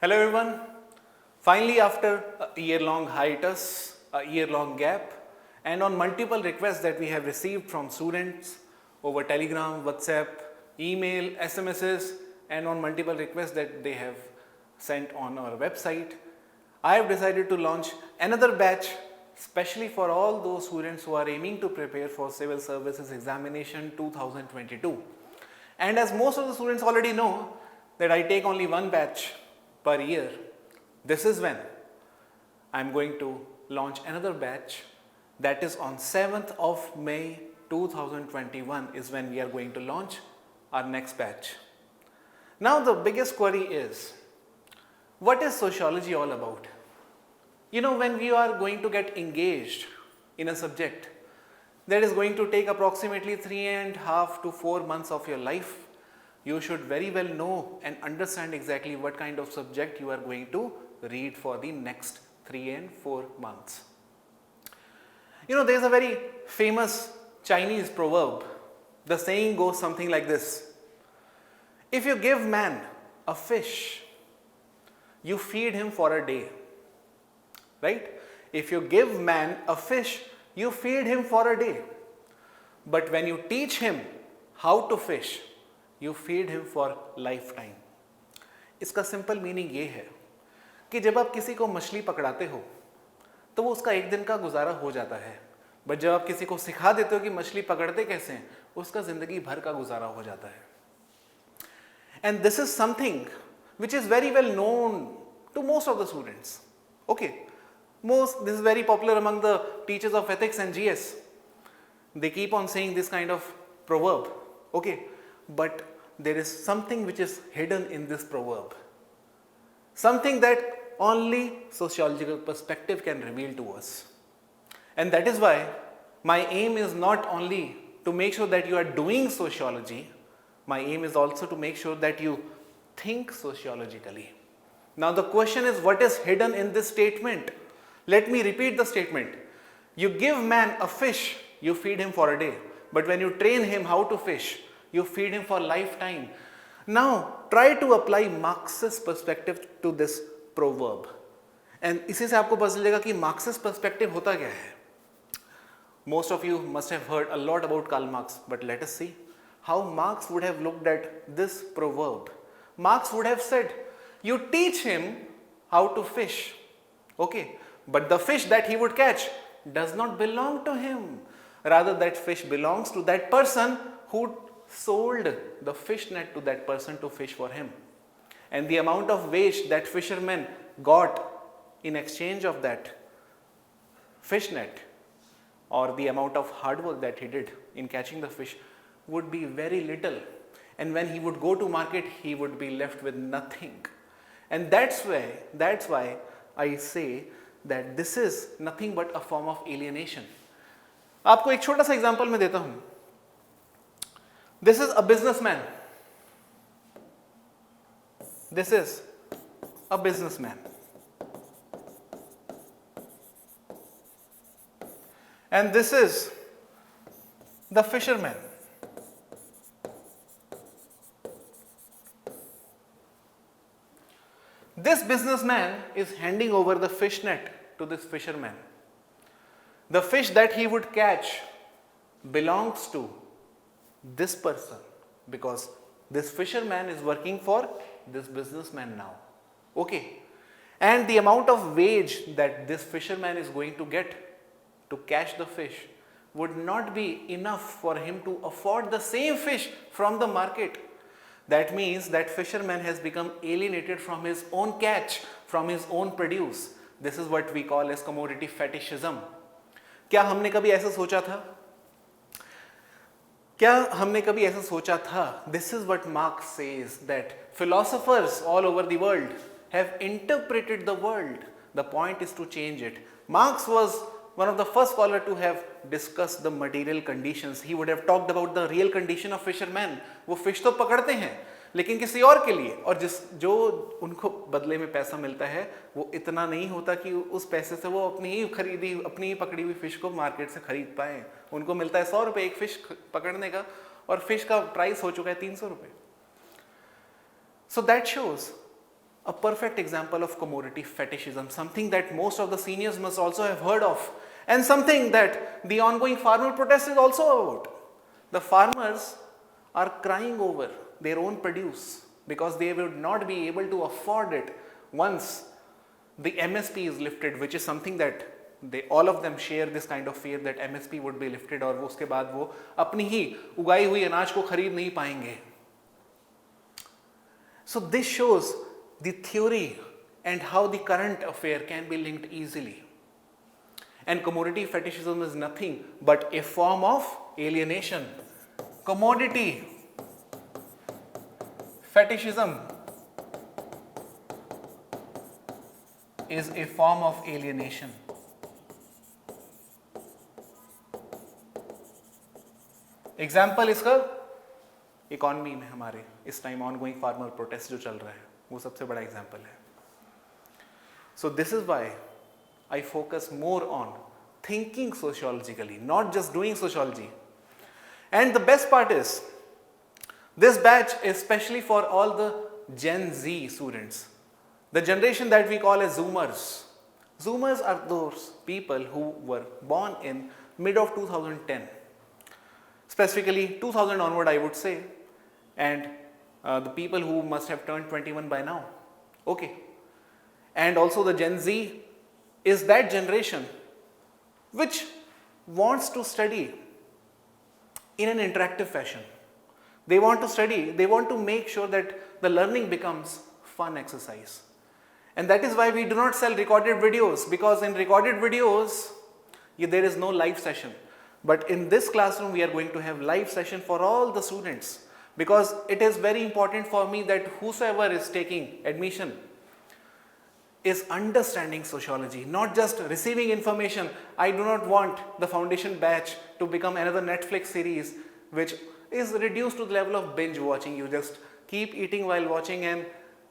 Hello everyone. Finally, after a year-long hiatus, a year-long gap, and on multiple requests that we have received from students over Telegram, WhatsApp, email, SMSs, and on multiple requests that they have sent on our website, I have decided to launch another batch especially for all those students who are aiming to prepare for Civil Services Examination 2022. And as most of the students already know that I take only one batch per year, this is when I am going to launch another batch, that is on 7th of May 2021 is when we are going to launch our next batch. Now the biggest query is, what is sociology all about? You know, when we are going to get engaged in a subject that is going to take approximately 3.5 to 4 months of your life, you should very well know and understand exactly what kind of subject you are going to read for the next 3 and 4 months. You know, there is a very famous Chinese proverb. The saying goes something like this: if you give man a fish, you feed him for a day. Right? If you give man a fish, you feed him for a day. But when you teach him how to fish, you feed him for lifetime. इसका simple meaning ये है कि जब आप किसी को मछली पकड़ाते हो तो वो उसका एक दिन का गुजारा हो जाता है, बट जब आप किसी को सिखा देते हो कि मछली पकड़ते कैसे हैं, उसका जिंदगी भर का गुजारा हो जाता है. And this is something which is very well known to most of the students. Okay. This is very popular among the teachers of ethics and GS. They keep on saying this kind of proverb. Okay. But there is something which is hidden in this proverb. Something that only sociological perspective can reveal to us. And that is why my aim is not only to make sure that you are doing sociology, my aim is also to make sure that you think sociologically. Now the question is, what is hidden in this statement? Let me repeat the statement. You give man a fish, you feed him for a day. But when you train him how to fish, you feed him for lifetime. Now, try to apply Marxist perspective to this proverb. And इसी से आपको पता चलेगा कि Marxist perspective होता क्या है. Most of you must have heard a lot about Karl Marx, but let us see how Marx would have looked at this proverb. Marx would have said, you teach him how to fish. Okay. But the fish that he would catch does not belong to him. Rather, that fish belongs to that person who sold the fish net to that person to fish for him. And the amount of wage that fisherman got in exchange of that fish net, or the amount of hard work that he did in catching the fish, would be very little. And when he would go to market, he would be left with nothing. And that's why I say that this is nothing but a form of alienation. आपको एक छोटा सा example मैं देता हूं. This is a businessman. This is a businessman. And this is the fisherman. This businessman is handing over the fish net to this fisherman. The fish that he would catch belongs to this person because this fisherman is working for this businessman now. Okay. And the amount of wage that this fisherman is going to get to catch the fish would not be enough for him to afford the same fish from the market. That means that fisherman has become alienated from his own catch, from his own produce. This is what we call as commodity fetishism. क्या हमने कभी ऐसा सोचा था? This is what Marx says, that philosophers all over the world have interpreted the world. The point is to change it. Marx was one of the first scholars to have discussed the material conditions. He would have talked about the real condition of fishermen. वो fish तो पकड़ते हैं, लेकिन किसी और के लिए, और जो उनको बदले में पैसा मिलता है वो इतना नहीं होता कि उस पैसे से वो अपनी ही पकड़ी हुई फिश को मार्केट से खरीद पाए. उनको मिलता है 100 रुपये एक फिश पकड़ने का, और फिश का प्राइस हो चुका है 300 रुपये. So that shows a perfect example of commodity fetishism, something that most of the seniors must also have heard of, and something that the ongoing farmer protest is also about. The farmers are crying over their own produce because they would not be able to afford it once the MSP is lifted, which is something that they all of them share this kind of fear that MSP would be lifted और वो उसके बाद वो अपनी ही उगाई हुई अनाज को खरीद नहीं पाएंगे. So this shows the theory and how the current affair can be linked easily. And commodity fetishism is nothing but a form of alienation. Commodity fetishism is a form of alienation. Example इसका economy में हमारे इस time ongoing farmer protest जो चल रहा है वो सबसे बड़ा एग्जाम्पल है. So this is why I focus more on thinking sociologically, not just doing sociology. And the best part is this batch is especially for all the Gen Z students, the generation that we call as Zoomers. Zoomers are those people who were born in mid of 2010, specifically 2000 onward I would say, and the people who must have turned 21 by now. Okay. And also the Gen Z is that generation which wants to study in an interactive fashion. They want to study, they want to make sure that the learning becomes fun exercise. And that is why we do not sell recorded videos, because in recorded videos, there is no live session. But in this classroom, we are going to have live session for all the students, because it is very important for me that whosoever is taking admission is understanding sociology, not just receiving information. I do not want the foundation batch to become another Netflix series which is reduced to the level of binge watching. You just keep eating while watching and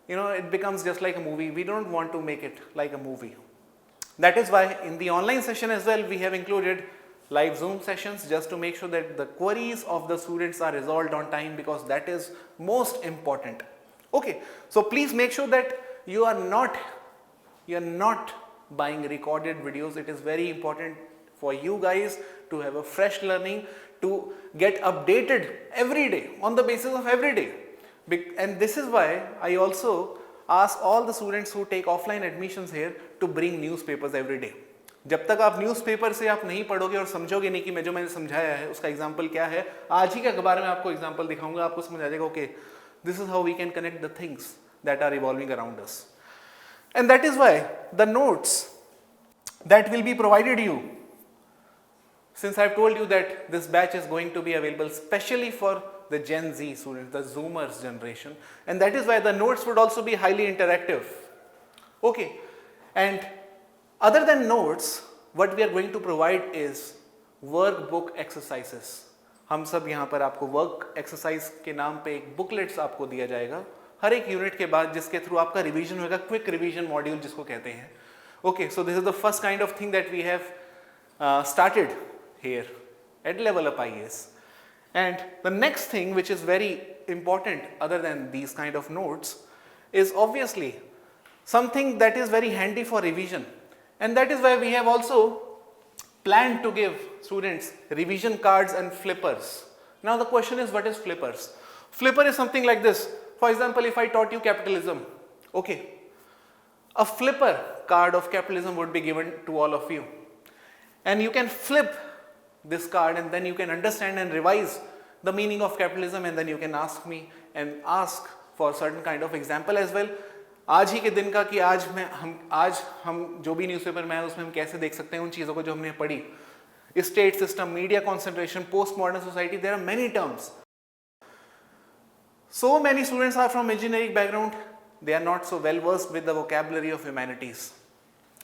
it becomes just like a movie. We don't want to make it like a movie. That is why in the online session as well we have included live Zoom sessions just to make sure that the queries of the students are resolved on time, because that is most important. Okay, so please make sure that you are not buying recorded videos. It is very important for you guys to have a fresh learning, to get updated every day on the basis of every day. And this is why I also ask all the students who take offline admissions here to bring newspapers every day. जब तक आप newspaper से आप नहीं पढ़ोगे और समझोगे नहीं कि मैंने समझाया है उसका एग्जाम्पल क्या है, आज ही के अखबार में आपको एग्जाम्पल दिखाऊंगा, आपको समझ आ जाएगा okay this is how we can connect the things that are evolving around us. And that is why the notes that will be provided you, since I have told you that this batch is going to be available specially for the Gen Z students, the Zoomers generation, and that is why the notes would also be highly interactive. Okay, and other than notes, what we are going to provide is workbook exercises. हम सब यहाँ पर आपको work exercise के नाम पे एक booklets आपको दिया जाएगा हर एक यूनिट के बाद, जिसके थ्रू आपका रिवीजन होगा, क्विक रिवीजन मॉड्यूल जिसको कहते हैं. Okay, so this is the first kind of thing that we have started here at Level Up IAS. And the next thing which is very important other than these kind of notes is obviously something that is very handy for revision, and that is why we have also planned to give students revision cards and flippers. Now the question is, what is flippers? Flipper is something like this. For example, if I taught you capitalism, okay, a flipper card of capitalism would be given to all of you, and you can flip this card and then you can understand and revise the meaning of capitalism, and then you can ask me and ask for certain kind of example as well. आज ही के दिन का कि आज हम जो भी newspaper में है उसमें हम कैसे देख सकते हैं उन चीज़ों को जो हमने पढ़ी. State system, media concentration, post modern society, there are many terms. So many students are from engineering background, they are not so well versed with the vocabulary of humanities.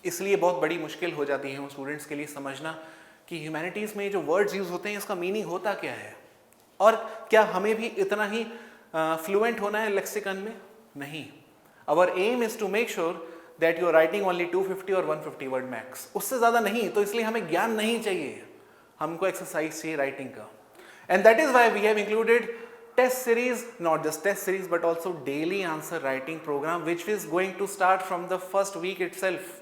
इसलिए बहुत बड़ी मुश्किल हो जाती है उन स्टूडेंट्स के लिए समझना कि ह्यूमैनिटीज़ में जो वर्ड्स यूज़ होते हैं इसका मीनिंग होता क्या है, और क्या हमें भी इतना ही फ्लुएंट होना है लेक्सिकन में? नहीं. Our aim is to make sure that you are writing only 250 और 150 वर्ड मैक्स, उससे ज़्यादा नहीं. तो इसलिए हमें ज्ञान नहीं चाहिए, हमको एक्सरसाइज चाहिए राइटिंग का. And that is why we have included test series, not just test series but also daily answer writing program which is going to start from the first week itself.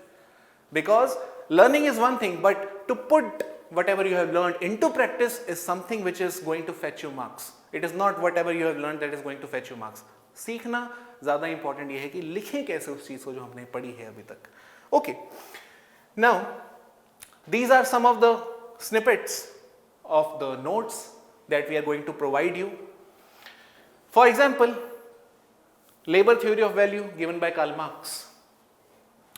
Because learning is one thing, but to put whatever you have learned into practice is something which is going to fetch you marks. It is not whatever you have learned that is going to fetch you marks. सीखना ज़्यादा important ये है कि लिखें कैसे उस चीज़ को जो हमने पढ़ी है अभी तक. Okay. Now, these are some of the snippets of the notes that we are going to provide you. For example, labor theory of value given by Karl Marx.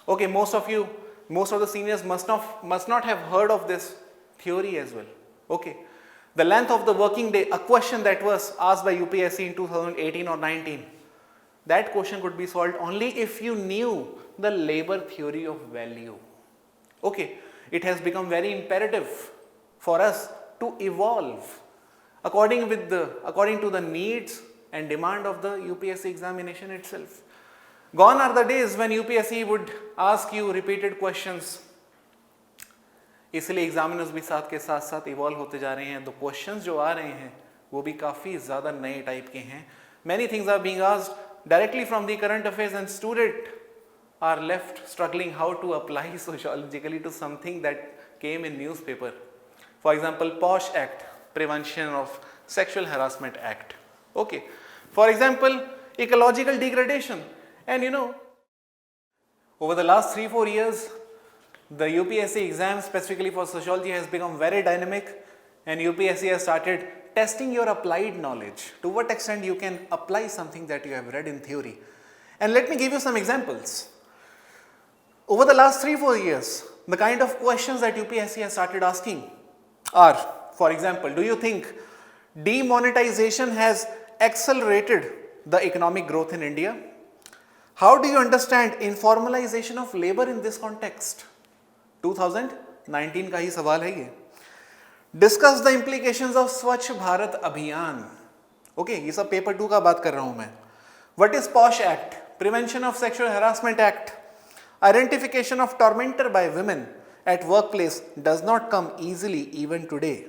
Okay, most of the seniors must not have heard of this theory as well. Okay, the length of the working day, a question that was asked by UPSC in 2018 or 19. That question could be solved only if you knew the labor theory of value. Okay, it has become very imperative for us to evolve according to the needs and demand of the UPSC examination itself. Gone are the days when UPSC would ask you repeated questions. इसलिए examiners भी साथ के साथ साथ evolve होते जा रहे हैं. तो क्वेश्चंस जो आ रहे हैं वो भी काफ़ी ज़्यादा नए टाइप के हैं. Many things are being asked directly from the current affairs and students are left struggling how to apply sociologically to something that came in newspaper. For example, POSH Act, Prevention of Sexual Harassment Act. Okay. For example, ecological degradation. And over the last 3-4 years, the UPSC exam specifically for sociology has become very dynamic, and UPSC has started testing your applied knowledge, to what extent you can apply something that you have read in theory. And let me give you some examples. Over the last 3-4 years, the kind of questions that UPSC has started asking are, for example, do you think demonetization has accelerated the economic growth in India? How do you understand informalization of labor in this context? 2019 का ही सवाल है ये. Discuss the implications of स्वच्छ भारत अभियान. Okay, ये सब paper 2 का बात कर रहा हूँ मैं. What is POSH Act? Prevention of Sexual Harassment Act. Identification of tormentor by women at workplace does not come easily even today.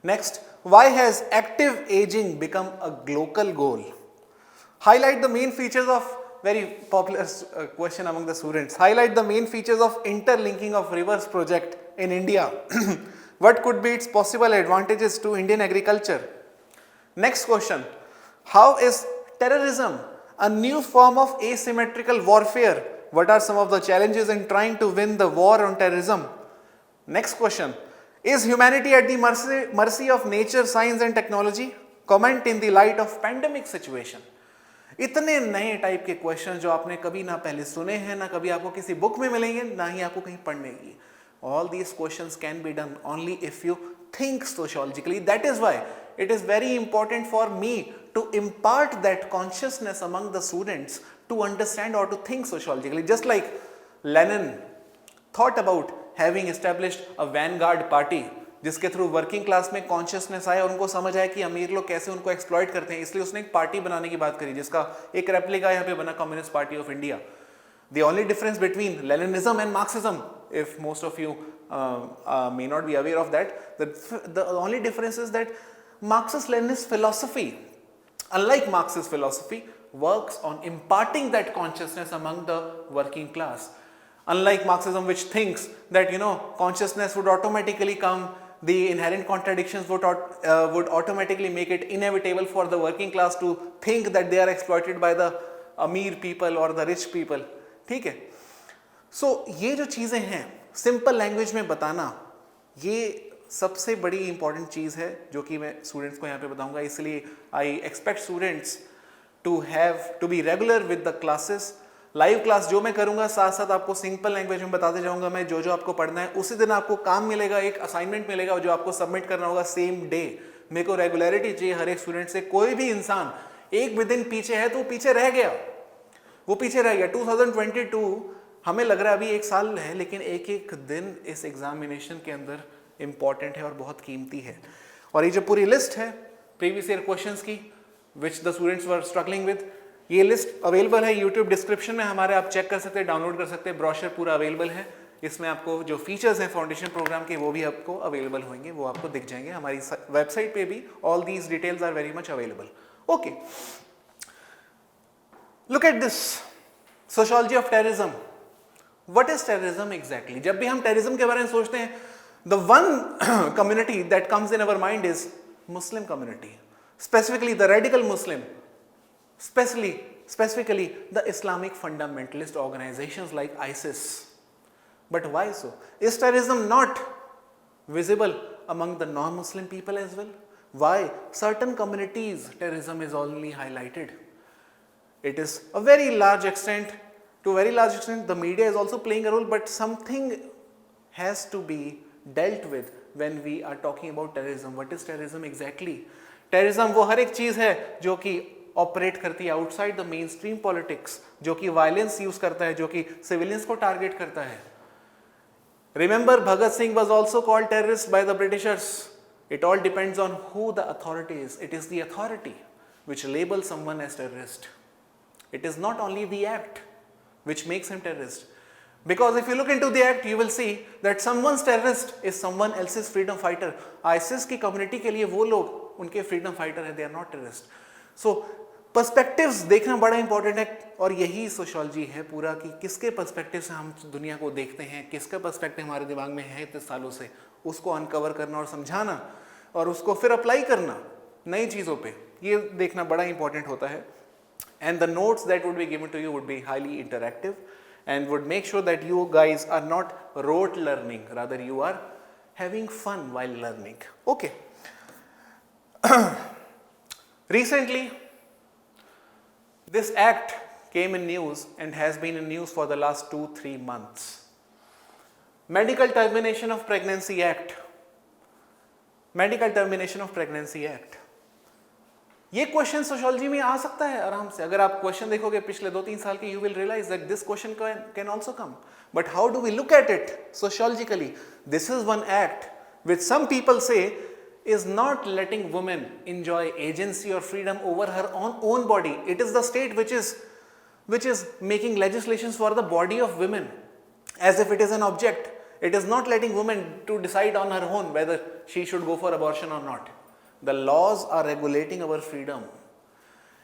Next, why has active aging become a global goal? Highlight the main features of, very popular question among the students, highlight the main features of interlinking of rivers project in India. What could be its possible advantages to Indian agriculture? Next question, how is terrorism a new form of asymmetrical warfare? What are some of the challenges in trying to win the war on terrorism? Next question, is humanity at the mercy of nature, science and technology? Comment in the light of pandemic situation. इतने नए type के question जो आपने कभी ना पहले सुने हैं, ना कभी आपको किसी बुक में मिलेंगे, ना ही आपको कहीं पढ़ने की. All these questions can be done only if you think sociologically. That is why it is very important for me to impart that consciousness among the students to understand or to think sociologically. Just like Lenin thought about having established a vanguard party, जिसके through working class में consciousness आया और उनको समझ आया कि अमीर लोग कैसे उनको एक्सप्लॉइट करते हैं, इसलिए उसने एक पार्टी बनाने की बात करी जिसका एक रेप्लिका यहाँ पे बना, communist party of India. The only difference between Leninism and Marxism, if most of you may not be aware of that, the only difference is that Marxist-Leninist philosophy, unlike Marxist philosophy, works on imparting that consciousness among the working class. Unlike Marxism, which thinks that consciousness would automatically come, the inherent contradictions would automatically make it inevitable for the working class to think that they are exploited by the अमीर people or the rich people. ठीक है. सो ये जो चीज़ें हैं simple language में बताना, ये सबसे बड़ी इंपॉर्टेंट चीज़ है जो कि मैं स्टूडेंट्स को यहाँ पे बताऊंगा. इसलिए I expect students to be regular with the classes. Live class जो मैं करूंगा साथ साथ आपको सिंपल लैंग्वेज में बताते जाऊंगा मैं, जो आपको पढ़ना है. उसी दिन आपको काम मिलेगा, एक असाइनमेंट मिलेगा जो आपको सबमिट करना होगा सेम डे. मेरे को रेगुलरिटी चाहिए हर एक स्टूडेंट से. कोई भी इंसान एक भी दिन पीछे है तो वो पीछे रह गया, वो पीछे रह गया. 2022 हमें लग रहा है अभी 1 साल है, लेकिन एक एक दिन इस एग्जामिनेशन के अंदर इंपॉर्टेंट है और बहुत कीमती है. और ये जो पूरी लिस्ट है प्रीवियस ईयर क्वेश्चंस की which the students were struggling with, ये लिस्ट अवेलेबल है यूट्यूब डिस्क्रिप्शन में हमारे, आप चेक कर सकते हैं, डाउनलोड कर सकते हैं. ब्रोशर पूरा अवेलेबल है. इसमें आपको जो फीचर्स हैं फाउंडेशन प्रोग्राम के वो भी आपको अवेलेबल होंगे, वो आपको दिख जाएंगे हमारी वेबसाइट पे भी. All these details are very much available. Okay, look at this sociology of terrorism. What is terrorism exactly? जब भी हम टेररिज्म के बारे में सोचते हैं, the one community that comes in our mind is Muslim community, specifically the radical Muslim, specifically the Islamic fundamentalist organizations like ISIS. But why so? Is terrorism not visible among the non-Muslim people as well? Why certain communities terrorism is only highlighted? It is a very large extent, to a very large extent the media is also playing a role, but something has to be dealt with when we are talking about terrorism. What is terrorism exactly? Terrorism वो हर एक चीज है जो कि operate करती है outside the main stream politics, जो कि वायलेंस यूज करता है, जो कि सिविलियंस को टारगेट करता है. Remember Bhagat Singh was also called terrorist by the Britishers. It all depends on who the authority is. It is the authority which labels someone as terrorist. It is not only the act which makes him terrorist, because if you look into the act you will see that someone's terrorist is someone else's freedom fighter. ISIS की community के लिए वो लोग उनके freedom fighter है, they are not terrorist. So perspectives देखना बड़ा important है, और यही सोशियोलॉजी है पूरा कि किसके पर्सपेक्टिव से हम दुनिया को देखते हैं, किसका पर्सपेक्टिव हमारे दिमाग में है इतने सालों से, उसको अनकवर करना और समझाना और उसको फिर अप्लाई करना नई चीज़ों पे, ये देखना बड़ा इंपॉर्टेंट होता है. And the notes that would be given to you would be highly interactive and would make sure that you guys are not rote learning, rather you are having fun while learning. Okay. Recently this act came in news and has been in news for the last 2-3 months. Medical Termination of Pregnancy Act. Medical Termination of Pregnancy Act. ये question sociology में आ सकता है आराम से. अगर आप question देखोगे पिछले 2-3 साल के, you will realize that this question can also come. But how do we look at it sociologically? This is one act which some people say is not letting women enjoy agency or freedom over her own body. It is the state which is making legislations for the body of women as if it is an object. It is not letting women to decide on her own whether she should go for abortion or not. The laws are regulating our freedom.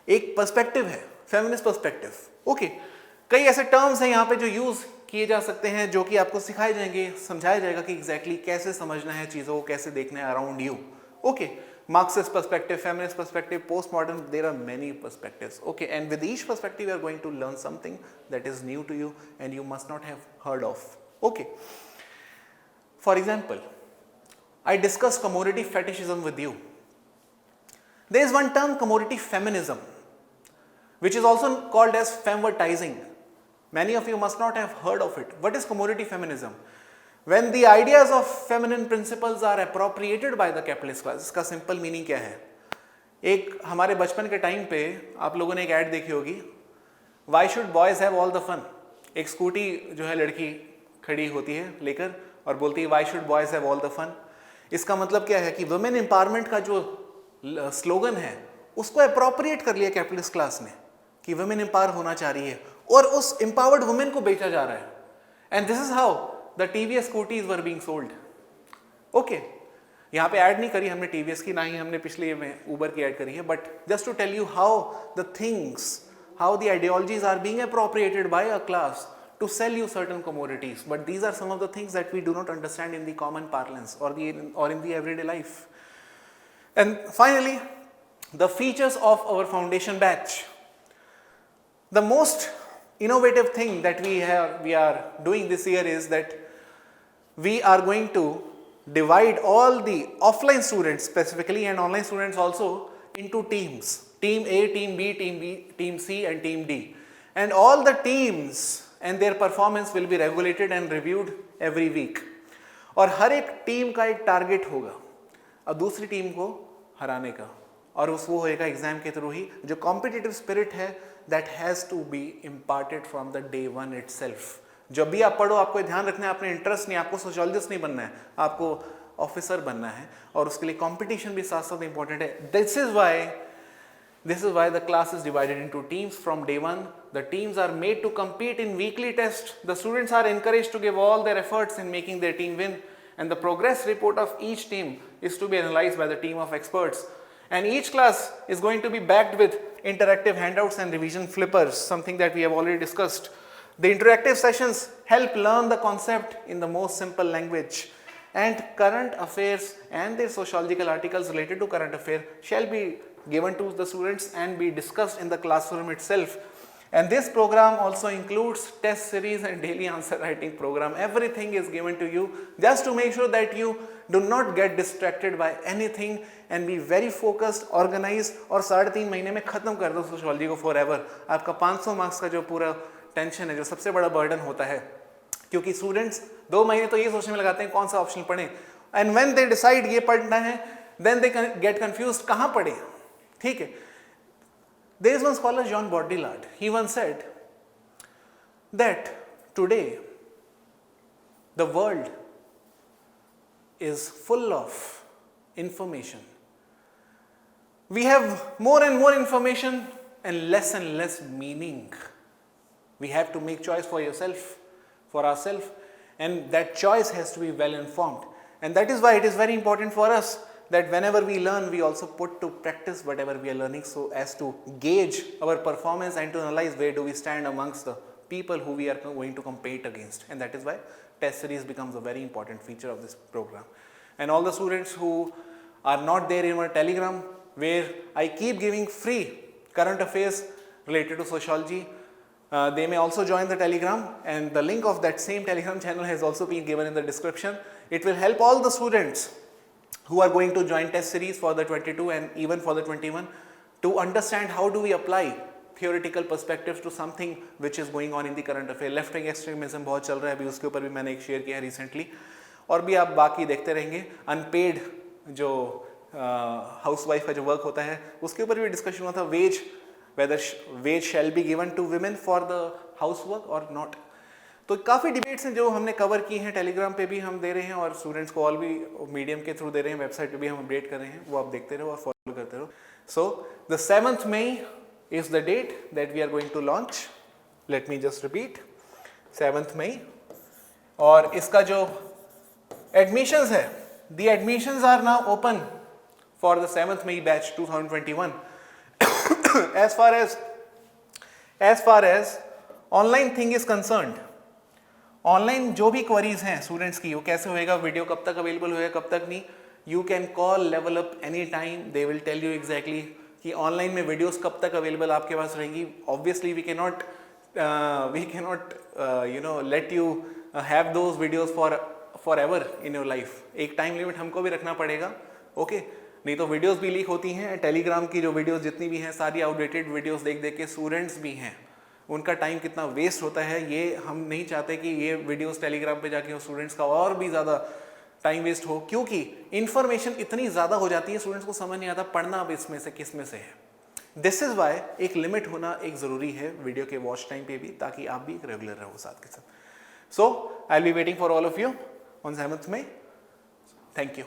एक perspective है, feminist perspective. Okay, कई ऐसे terms हैं यहाँ पे जो use किए जा सकते हैं, जो कि आपको सिखाए जाएंगे, समझाया जाएगा कि एग्जैक्टली कैसे समझना है चीज़ों को, कैसे देखना है around you. Okay, Marxist perspective, feminist perspective, post modern, there are many perspectives. Okay, and with each perspective you are going to learn something that is new to you and you must not have heard of. Okay, for example, I discuss commodity fetishism with you. There is one term, commodity feminism, which is also called as femvertising. Many of you must not have heard of it. What is commodity feminism? When the ideas of feminine principles are appropriated by the capitalist class. इसका simple meaning क्या है? एक हमारे बचपन के time पे आप लोगों ने एक ऐड देखी होगी, Why should boys have all the fun? एक स्कूटी जो है लड़की खड़ी होती है लेकर और बोलती है Why should boys have all the fun? इसका मतलब क्या है कि वुमेन एम्पावरमेंट का जो स्लोगन है उसको अप्रोप्रिएट कर लिया कैपिटलिस्ट क्लास ने कि वुमेन एम्पावर होना चाह रही है और उस एम्पावर्ड वुमेन को बेचा जा रहा है. And this is how the TVS scooties were being sold. Okay, यहाँ पे ऐड नहीं करी हमने टीवीएस की, ना ही हमने पिछले में ऊबर की ऐड करी है, but just to tell you how the things, how the ideologies are being appropriated by a class to sell you certain commodities. But these are some of the things that we do not understand in the common parlance or in the everyday life. And finally, the features of our foundation batch. The most innovative thing that we are doing this year is that we are going to divide all the offline students specifically and online students also into teams. Team A, Team B, Team C and Team D. And all the teams and their performance will be regulated and reviewed every week. और हर एक team का एक target होगा और दूसरी team को हराने का, और वो होएगा एग्जाम के थ्रू ही. जो कॉम्पिटिटिव स्पिरिट है that has to be imparted from the day one itself. जब भी आप पढ़ो आपको ध्यान रखना है, अपने इंटरेस्ट नहीं, आपको सोशियोलॉजिस्ट नहीं बनना है, आपको ऑफिसर बनना है, और उसके लिए कॉम्पिटिशन भी साथ साथ इंपॉर्टेंट है. This is why This is why the class is divided into teams from day one. The teams are made to compete in weekly tests. The students are encouraged to give all their efforts in making their team win. And the progress report of each team is to be analyzed by the team of experts. And each class is going to be backed with interactive handouts and revision flippers, something that we have already discussed. The interactive sessions help learn the concept in the most simple language. And current affairs and their sociological articles related to current affairs shall be given to the students and be discussed in the classroom itself. And this program also includes test series and daily answer writing program. Everything is given to you just to make sure that you do not get distracted by anything and be very focused, organized और 3.5 महीने में खत्म कर दो sociology को forever. आपका 500 marks का जो पूरा टेंशन है, जो सबसे बड़ा बर्डन होता है, क्योंकि स्टूडेंट्स 2 महीने तो ये सोचने में लगाते हैं कौन सा ऑप्शन पढ़ें, एंड व्हेन दे डिसाइड ये पढ़ना है देन दे गेट कंफ्यूज्ड कहाँ पढ़े. ठीक है. There is one scholar, John Baudrillard. He once said that today the world is full of information. We have more and more information and less meaning. We have to make choice for yourself, for ourselves, and that choice has to be well informed. And that is why it is very important for us that whenever we learn, we also put to practice whatever we are learning so as to gauge our performance and to analyze where do we stand amongst the people who we are going to compete against. And that is why test series becomes a very important feature of this program. And all the students who are not there in our Telegram, where I keep giving free current affairs related to sociology, they may also join the Telegram, and the link of that same Telegram channel has also been given in the description. It will help all the students who are going to join test series for the 22 and even for the 21 to understand how do we apply theoretical perspectives to something which is going on in the current affair. Left wing extremism बहुत चल रहा है अभी, उसके ऊपर भी मैंने एक शेयर किया है recently, और भी आप बाकी देखते रहेंगे. अनपेड जो हाउसवाइफ का जो वर्क होता है उसके ऊपर भी डिस्कशन हुआ था. whether wage shall be given to women for the housework or not. तो काफ़ी डिबेट्स हैं जो हमने कवर की हैं. टेलीग्राम पे भी हम दे रहे हैं और स्टूडेंट्स को ऑल भी मीडियम के थ्रू दे रहे हैं, वेबसाइट पे भी हम अपडेट कर रहे हैं, वो आप देखते रहो और फॉलो करते रहो. So the 7th May is the date that we are going to launch. Let me just repeat, 7th May. और इसका जो एडमिशंस है, the admissions are now open for the 7th May batch 2021. as far as online thing is concerned, online जो भी queries हैं students की, वो कैसे होएगा, वीडियो कब तक अवेलेबल होएगा, कब तक नहीं, you can call level up any time. They will tell you exactly कि ऑनलाइन में वीडियोस कब तक अवेलेबल आपके पास रहेंगी. Obviously we can not you know let you have those videos for ever in your life. एक time limit हमको भी रखना पड़ेगा. ओके नहीं तो वीडियोस भी लीक होती हैं. टेलीग्राम की जो वीडियोस जितनी भी हैं सारी आउटडेटेड वीडियोस देख देख के स्टूडेंट्स भी हैं, उनका टाइम कितना वेस्ट होता है. ये हम नहीं चाहते कि ये वीडियोस टेलीग्राम पे जाके स्टूडेंट्स का और भी ज़्यादा टाइम वेस्ट हो, क्योंकि इन्फॉर्मेशन इतनी ज़्यादा हो जाती है स्टूडेंट्स को समझ नहीं आता पढ़ना अब इसमें से किस में से है. दिस इज़ वाई एक लिमिट होना एक ज़रूरी है वीडियो के वॉच टाइम पे भी, ताकि आप भी रेगुलर रहो साथ के साथ. So I will be waiting for all of you on 7th May. Thank you.